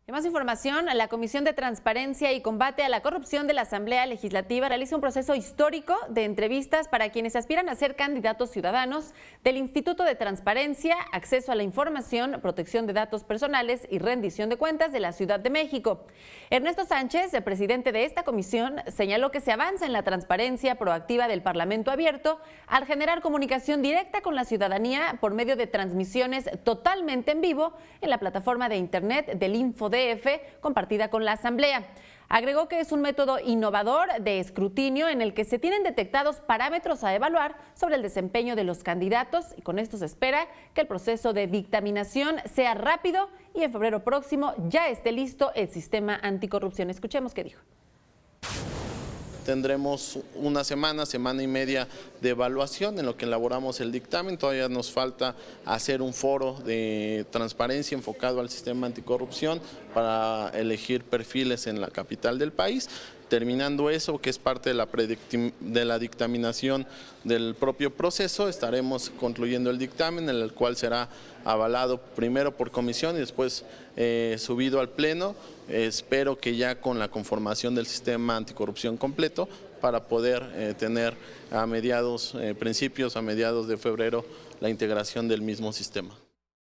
En más información, la Comisión de Transparencia y Combate a la Corrupción de la Asamblea Legislativa realiza un proceso histórico de entrevistas para quienes aspiran a ser candidatos ciudadanos del Instituto de Transparencia, Acceso a la Información, Protección de Datos Personales y Rendición de Cuentas de la Ciudad de México. Ernesto Sánchez, el presidente de esta comisión, señaló que se avanza en la transparencia proactiva del Parlamento abierto al generar comunicación directa con la ciudadanía por medio de transmisiones totalmente en vivo en la plataforma de Internet del InfoDF compartida con la Asamblea. Agregó que es un método innovador de escrutinio en el que se tienen detectados parámetros a evaluar sobre el desempeño de los candidatos y con esto se espera que el proceso de dictaminación sea rápido y en febrero próximo ya esté listo el sistema anticorrupción. Escuchemos qué dijo. Tendremos una semana y media de evaluación en lo que elaboramos el dictamen. Todavía nos falta hacer un foro de transparencia enfocado al sistema anticorrupción para elegir perfiles en la capital del país. Terminando eso, que es parte de la dictaminación del propio proceso, estaremos concluyendo el dictamen, en el cual será avalado primero por comisión y después subido al pleno. Espero que ya con la conformación del sistema anticorrupción completo para poder tener a mediados de febrero la integración del mismo sistema.